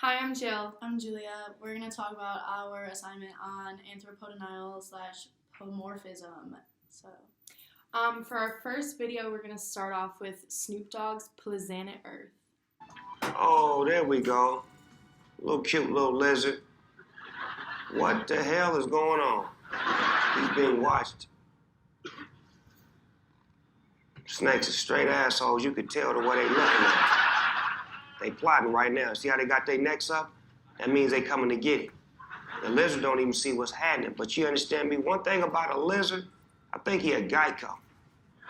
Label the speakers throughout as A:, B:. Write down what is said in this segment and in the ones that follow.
A: Hi, I'm Jill.
B: I'm Julia. We're going to talk about our assignment on anthropodenial / pomorphism.
A: For our first video, we're going to start off with Snoop Dogg's Planet Earth.
C: Oh, there we go. Cute little lizard. What the hell is going on? He's being watched. Snakes are straight assholes. You could tell the way they looking at him. They plotting right now. See how they got their necks up? That means they coming to get it. The lizard don't even see what's happening. But you understand me? One thing about a lizard, I think he a Geico.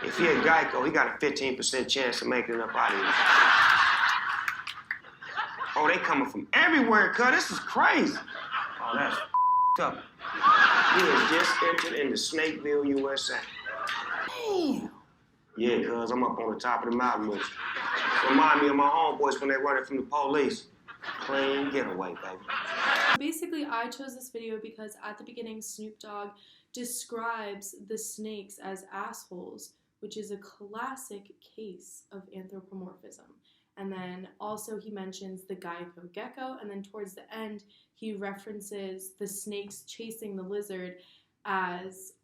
C: If he a Geico, he got a 15% chance of making it up out of here. Oh, they coming from everywhere, cuz. This is crazy. Oh, that's up. He has just entered into Snakeville, USA.
B: Damn.
C: Yeah, cuz, I'm up on the top of the mountain with you. Remind me of my homeboys when they running from the police. Clean getaway, baby.
A: Basically, I chose this video because at the beginning, Snoop Dogg describes the snakes as assholes, which is a classic case of anthropomorphism. And then also he mentions the Geico gecko, and then towards the end, he references the snakes chasing the lizard as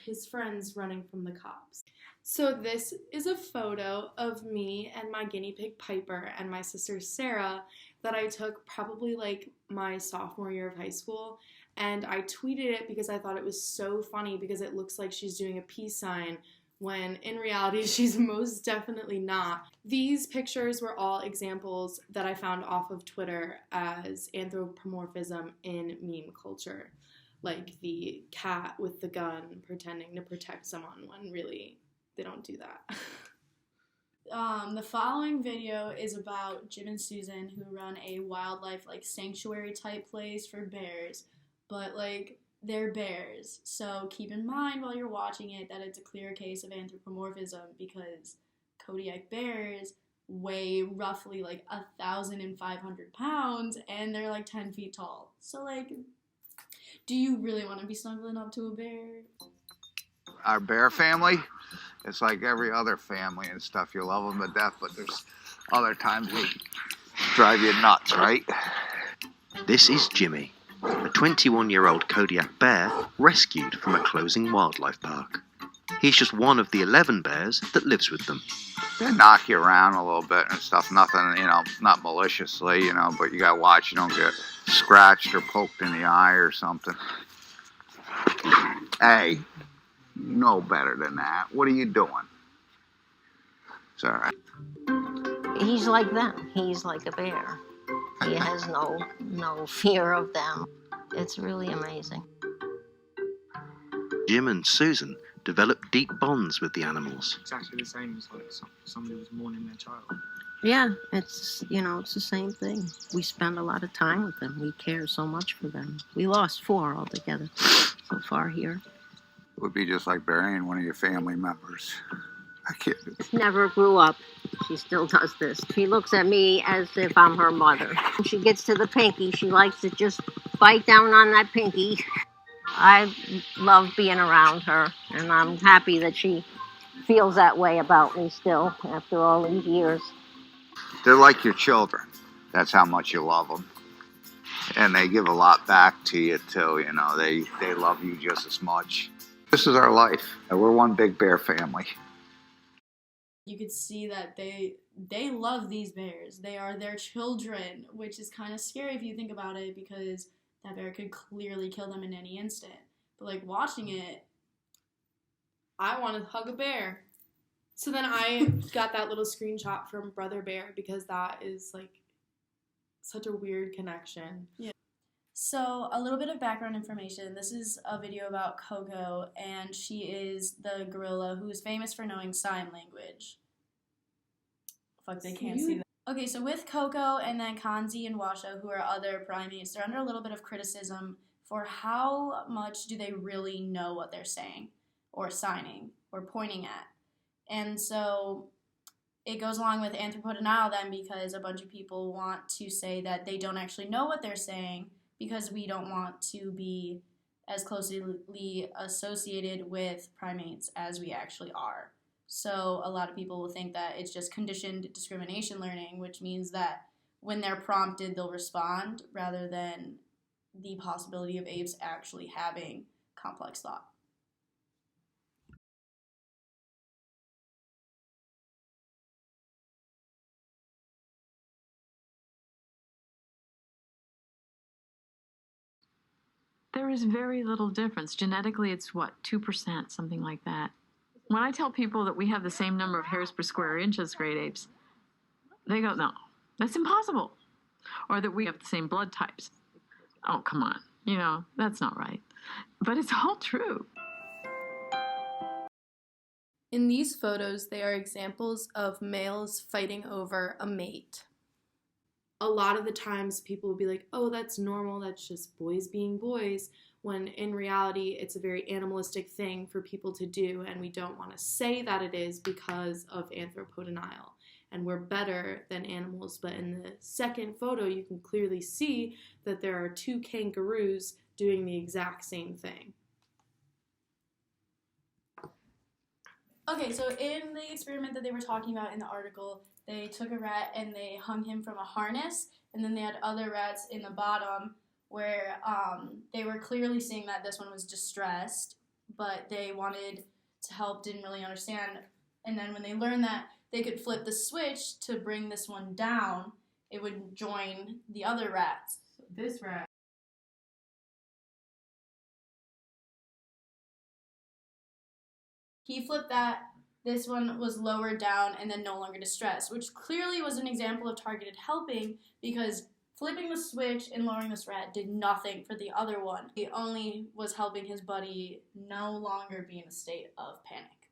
A: his friends running from the cops. So this is a photo of me and my guinea pig Piper and my sister Sarah that I took probably like my sophomore year of high school, and I tweeted it because I thought it was so funny because it looks like she's doing a peace sign when in reality she's most definitely not. These pictures were all examples that I found off of Twitter as anthropomorphism in meme culture, like the cat with the gun pretending to protect someone when really they don't do that.
B: The following video is about Jim and Susan, who run a wildlife sanctuary type place for bears, but they're bears. So keep in mind while you're watching it that it's a clear case of anthropomorphism because Kodiak bears weigh roughly 1,500 pounds and they're 10 feet tall. So do you really want to be snuggling up to a bear?
D: Our bear family, it's like every other family and stuff. You love them to death, but there's other times they drive you nuts, right?
E: This is Jimmy, a 21-year-old Kodiak bear rescued from a closing wildlife park. He's just one of the 11 bears that lives with them.
D: They knock you around a little bit and stuff. Nothing, not maliciously, but you gotta watch you don't get scratched or poked in the eye or something. Hey, you know better than that. What are you doing? It's all right.
F: He's like them. He's like a bear. He has no fear of them. It's really amazing.
E: Jim and Susan developed deep bonds with the animals.
G: Exactly the same as somebody was mourning their child.
F: Yeah, it's the same thing. We spend a lot of time with them. We care so much for them. We lost 4 altogether so far here.
D: It would be just like burying one of your family members. I can't.
F: Never grew up. She still does this. She looks at me as if I'm her mother. When she gets to the pinky, she likes to just bite down on that pinky. I love being around her, and I'm happy that she feels that way about me still after all these years.
D: They're like your children. That's how much you love them. And they give a lot back to you, too. They love you just as much. This is our life. We're one big bear family.
B: You could see that they love these bears. They are their children, which is kind of scary if you think about it because that bear could clearly kill them in any instant. But watching it,
A: I want to hug a bear. So then I got that little screenshot from Brother Bear because that is such a weird connection.
B: Yeah. So a little bit of background information. This is a video about Coco, and she is the gorilla who is famous for knowing sign language. Fuck, they can't see that. Okay, so with Coco and then Kanzi and Washa, who are other primates, they're under a little bit of criticism for how much do they really know what they're saying or signing or pointing at. And so it goes along with anthropodenial then because a bunch of people want to say that they don't actually know what they're saying because we don't want to be as closely associated with primates as we actually are. So a lot of people will think that it's just conditioned discrimination learning, which means that when they're prompted, they'll respond, rather than the possibility of apes actually having complex thought.
H: There is very little difference. Genetically, it's what, 2%, something like that. When I tell people that we have the same number of hairs per square inch as great apes, they go, no, that's impossible. Or that we have the same blood types. Oh, come on. You know, that's not right. But it's all true.
A: In these photos, they are examples of males fighting over a mate. A lot of the times people will be like, oh, that's normal, that's just boys being boys, when in reality it's a very animalistic thing for people to do, and we don't want to say that it is because of anthropodenial. And we're better than animals, but in the second photo you can clearly see that there are two kangaroos doing the exact same thing.
B: Okay, so in the experiment that they were talking about in the article, they took a rat and they hung him from a harness, and then they had other rats in the bottom where they were clearly seeing that this one was distressed, but they wanted to help, didn't really understand. And then when they learned that they could flip the switch to bring this one down, it would join the other rats. So this rat. He flipped that, this one was lowered down and then no longer distressed, which clearly was an example of targeted helping, because flipping the switch and lowering this rat did nothing for the other one. It only was helping his buddy no longer be in a state of panic.